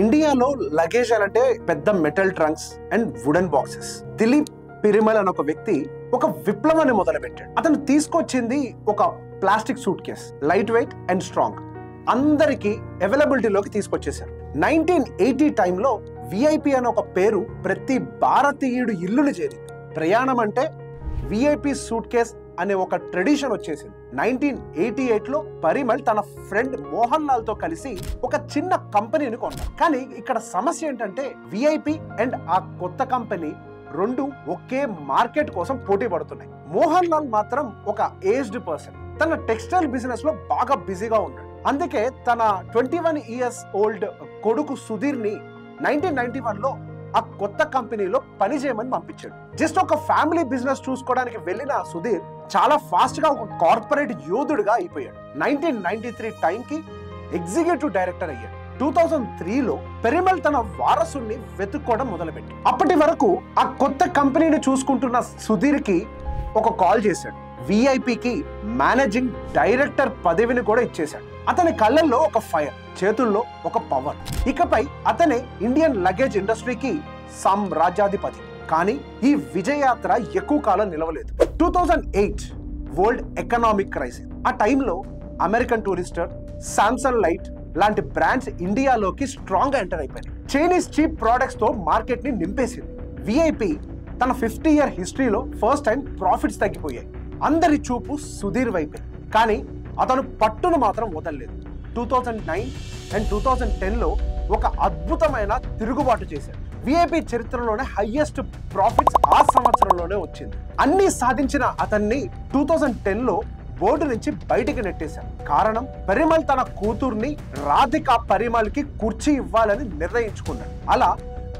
ఇండియాలో లగేజ్ అంటే పెద్ద metal trunks and wooden boxes. Dilip Piramal అనే ఒక వ్యక్తి ఒక విప్లవాన్ని మొదలుపెట్టాడు. అతను తీసుకొచ్చింది ఒక plastic suitcase, lightweight and strong, అందరికీ అవైలబిలిటీలోకి తీసుకొచ్చేసారు. 1980 టైంలో విఐపి అనే ఒక పేరు ప్రతి భారతీయుడు ఇల్లుని చేరింది. ప్రయాణం అంటే విఐపి సూట్ కేస్ అనే ఒక ట్రెడిషన్ వచ్చేసింది. 1988లో పరిమల్ తన ఫ్రెండ్ మోహన్ లాల్ తో కలిసి ఒక చిన్న కంపెనీని కొన్నారు. కానీ ఇక్కడ సమస్య ఏంటంటే విఐపి అండ్ ఆ కొత్త కంపెనీ రెండు ఒకే మార్కెట్ కోసం పోటీ పడుతున్నాయి. మోహన్ లాల్ మాత్రం ఒక ఏజ్డ్ పర్సన్, తన టెక్స్టైల్ బిజినెస్ లో బాగా బిజీగా ఉన్నాడు. అందుకే తన 21 ఇయర్స్ ఓల్డ్ కొడుకు సుధీర్ ని 1991లో ఆ కొత్త కంపెనీలో పని చేయమని పంపించాడు. జస్ట్ ఒక ఫ్యామిలీ బిజినెస్ చూసుకోవడానికి వెళ్ళిన సుధీర్ చాలా ఫాస్ట్ గా ఒక కార్పొరేట్ యోధుడిగా అయిపోయాడు. 1993 టైంకి ఎగ్జిక్యూటివ్ డైరెక్టర్ అయ్యాడు. 2003లో పెరిమల్ తన వారసుని వెతుక్కోవడం మొదలుపెట్టి, అప్పటి వరకు ఆ కొత్త కంపెనీని చూసుకుంటున్న సుధీర్ కి ఒక కాల్ చేశాడు. విఐపికి మేనేజింగ్ డైరెక్టర్ పదవిని కూడా ఇచ్చేశాడు. అతని కళ్ళల్లో ఒక ఫైర్, చేతుల్లో ఒక పవర్. ఇకపై అతనే ఇండియన్ లగేజ్ ఇండస్ట్రీకి సామ్రాజ్యాధిపతి. కానీ ఈ విజయయాత్ర ఎక్కువ కాలం నిలవలేదు. 2008 వరల్డ్ ఎకనామిక్ క్రైసిస్. ఆ టైంలో అమెరికన్ టూరిస్టర్, సామ్సంగ్ లైట్ లాంటి బ్రాండ్స్ ఇండియాలోకి స్ట్రాంగ్ గా ఎంటర్ అయిపోయాయి. చైనీస్ చీప్ ప్రొడక్ట్స్ తో మార్కెట్ ని నింపేసింది. విఐపి తన 50 ఇయర్ హిస్టరీలో ఫస్ట్ టైం ప్రాఫిట్స్ తగ్గిపోయాయి. అందరి చూపు సుధీర్ వైపే, కానీ అతను పట్టును మాత్రం వదలలేదు. 2009 అండ్ 2010లో ఒక అద్భుతమైన తిరుగుబాటు చేశాడు. విఐపి చరిత్రలోనే హైయెస్ట్ ప్రాఫిట్స్ ఆ సంవత్సరంలోనే వచ్చింది. అన్ని సాధించిన అతన్ని 2010లో బోర్డు నుంచి బయటికి నెట్టేశారు. కారణం, పరిమల్ తన కూతుర్ని రాధికా పరిమల్ కి కుర్చీ ఇవ్వాలని నిర్ణయించుకున్నాడు. అలా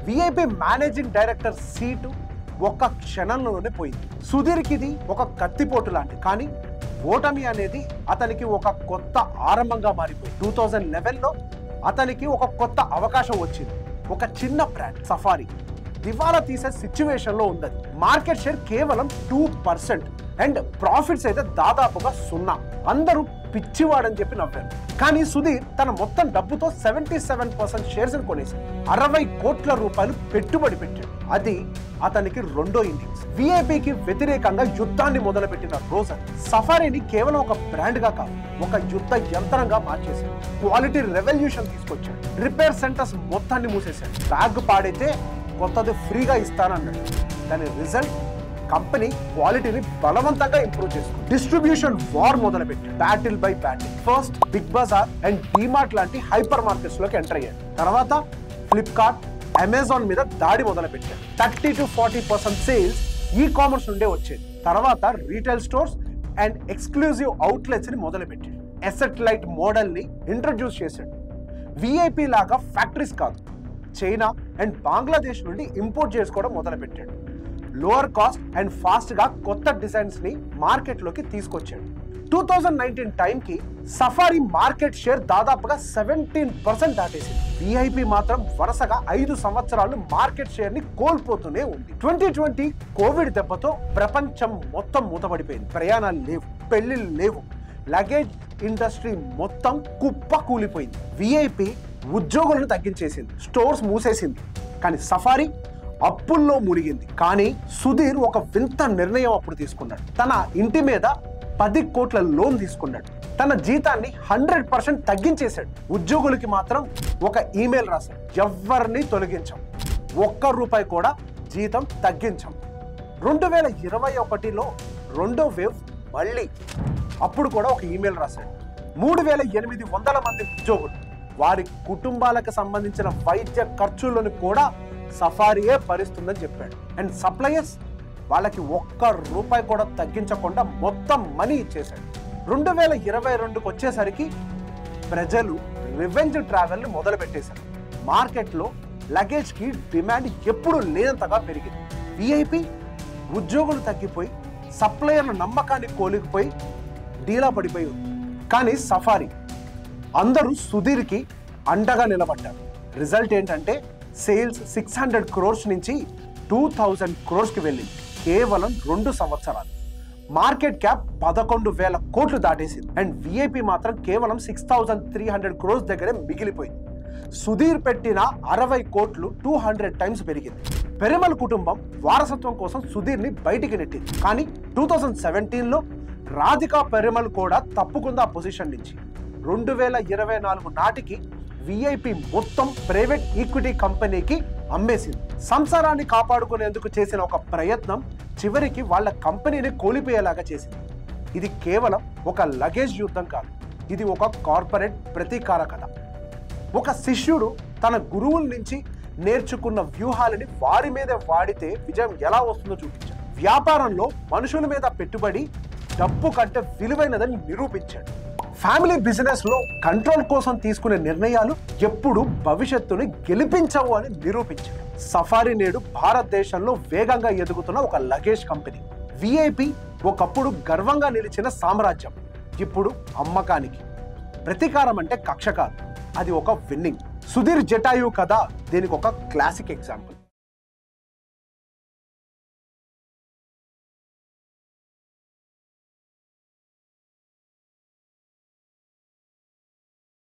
విఐపి మేనేజింగ్ డైరెక్టర్ సీటు ఒక్క క్షణంలోనే పోయింది. సుధీర్కి ఇది ఒక కత్తిపోటు లాంటి, కానీ ఓటమి అనేది అతనికి ఒక కొత్త ఆరంభంగా మారిపోయింది. 2011లో అతనికి ఒక కొత్త అవకాశం వచ్చింది. ఒక చిన్న బ్రాండ్ సఫారీ దివాలా తీసే సిచ్యువేషన్ లో ఉంది. మార్కెట్ షేర్ కేవలం 2% అండ్ ప్రాఫిట్స్ అయితే దాదాపుగా 0. అందరూ పిచ్చివాడని చెప్పి నవ్వారు. కానీ సుధీర్ తన మొత్తం డబ్బుతో 77% షేర్స్ కొనేశాడు. 60 కోట్ల రూపాయలు పెట్టుబడి పెట్టాడు. అది అతనికి రెండో ఇన్నింగ్స్. విఐపికి వ్యతిరేకంగా యుద్ధాన్ని మొదలుపెట్టిన రోజు సఫారీని కేవలం ఒక బ్రాండ్ గా కాదు, ఒక యుద్ధ యంత్రంగా మార్చేశాడు. క్వాలిటీ రెవల్యూషన్ తీసుకొచ్చాడు. రిపేర్ సెంటర్స్ మొత్తాన్ని మూసేశాడు. బ్యాగ్ పాడైతే కొత్తది ఫ్రీగా ఇస్తానన్నాడు. దాని రిజల్ట్, కంపెనీ క్వాలిటీని బలవంతంగా ఇంప్రూవ్ చేసుకుంది. డిస్ట్రిబ్యూషన్ వార్ మొదలుపెట్టాడు. Battle by battle. First Big Bazaar and DMart లాంటి హైపర్ మార్కెట్స్ లోకి ఎంటర్ అయ్యాడు. తర్వాత ఫ్లిప్కార్ట్, అమెజాన్ మీద దాడి మొదలుపెట్టాడు. 30 to 40% సేల్స్ ఈ కామర్స్ నుండే వచ్చేది. తర్వాత retail stores and exclusive outlets ని మొదలుపెట్టాడు. అసెట్ లైట్ మోడల్ ని ఇంట్రడ్యూస్ చేశాడు. విఐపి లాగా ఫ్యాక్టరీస్ కాదు, చైనా అండ్ బంగ్లాదేశ్ నుండి ఇంపోర్ట్ చేసుకోవడం మొదలుపెట్టాడు. లోవర్ కాస్ట్ అండ్ ఫాస్ట్ గా కొత్త డిజైన్స్ ని మార్కెట్ లోకి తీసుకొచ్చాడు. 2019 టైంకి సఫారీ మార్కెట్ షేర్ దాదాపుగా 17% దాటేసింది. విఐపి మాత్రం వరుసగా 5 సంవత్సరాలు మార్కెట్ షేర్ ని కోల్పోతూనే ఉంది. 2020 కోవిడ్ దెబ్బతో ప్రపంచం మొత్తం మూతపడిపోయింది. ప్రయాణాలు లేవు, పెళ్లిళ్ళు లేవు, లగేజ్ ఇండస్ట్రీ మొత్తం కుప్ప కూలిపోయింది. విఐపి ఉద్యోగులను తగ్గించేసింది, స్టోర్స్ మూసేసింది. కానీ సఫారీ అప్పుల్లో మునిగింది. కానీ సుధీర్ ఒక వింత నిర్ణయం అప్పుడు తీసుకున్నాడు. తన ఇంటి మీద 10 కోట్ల లోన్ తీసుకున్నాడు. తన జీతాన్ని 100% తగ్గించేశాడు. ఉద్యోగులకి మాత్రం ఒక ఈమెయిల్ రాశాడు, ఎవరిని తొలగించాం, ₹1 కూడా జీతం తగ్గించాం. 2021లో రెండో వేవ్ మళ్ళీ, అప్పుడు కూడా ఒక ఈమెయిల్ రాశాడు. 3800 మంది ఉద్యోగులు, వారి కుటుంబాలకు సంబంధించిన వైద్య ఖర్చులను కూడా సఫారీయే భరిస్తుందని చెప్పాడు. అండ్ సప్లయర్స్ వాళ్ళకి ₹1 కూడా తగ్గించకుండా మొత్తం మనీ ఇచ్చేశాడు. 2022కి వచ్చేసరికి ప్రజలు రివెంజ్ ట్రావెల్ ని మొదలు పెట్టేశారు. మార్కెట్లో లగేజ్ కి డిమాండ్ ఎప్పుడు లేనంతగా పెరిగింది. విఐపి ఉద్యోగులు తగ్గిపోయి, సప్లయర్ల నమ్మకాన్ని కోలిపోయి డీలా పడిపోయి ఉంది. కానీ సఫారీ అందరూ సుధీర్కి అండగా నిలబడ్డారు. రిజల్ట్ ఏంటంటే సేల్స్ 600 crores నుంచి 2000 crores కి వెళ్ళింది కేవలం 2 సంవత్సరాలు. మార్కెట్ క్యాప్ 11,000 కోట్లు దాటేసింది. అండ్ విఐపి మాత్రం కేవలం 6,300 crores దగ్గరే మిగిలిపోయింది. సుధీర్ పెట్టిన 60 కోట్లు 200 టైమ్స్ పెరిగింది. పెరుమల్ కుటుంబం వారసత్వం కోసం సుధీర్ని బయటికి నెట్టింది. కానీ 2017లో రాధికా పెరుమల్ కూడా తప్పుకుంది ఆ పొజిషన్ నుంచి. 2024 నాటికి విఐపి మొత్తం ప్రైవేట్ ఈక్విటీ కంపెనీకి అమ్మేసింది. సంసారాన్ని కాపాడుకునేందుకు చేసిన ఒక ప్రయత్నం చివరికి వాళ్ళ కంపెనీని కోల్పోయేలాగా చేసింది. ఇది కేవలం ఒక లగేజ్ యుద్ధం కాదు, ఇది ఒక కార్పొరేట్ ప్రతీకార కథ. ఒక శిష్యుడు తన గురువుల నుంచి నేర్చుకున్న వ్యూహాలని వారి మీద వాడితే విజయం ఎలా వస్తుందో చూపించాడు. వ్యాపారంలో మనుషుల మీద పెట్టుబడి డబ్బు కంటే విలువైనదని నిరూపించాడు. ఫ్యామిలీ బిజినెస్ లో కంట్రోల్ కోసం తీసుకునే నిర్ణయాలు ఎప్పుడు భవిష్యత్తుని గెలిపించవు అని నిరూపించాడు. సఫారీ నేడు భారతదేశంలో వేగంగా ఎదుగుతున్న ఒక లగేజ్ కంపెనీ. విఐపి ఒకప్పుడు గర్వంగా నిలిచిన సామ్రాజ్యం ఇప్పుడు అమ్మకానికి. ప్రతీకారం అంటే కక్ష కాదు, అది ఒక విన్నింగ్. సుధీర్ జటాయు కథ దీనికి ఒక క్లాసిక్ ఎగ్జాంపుల్.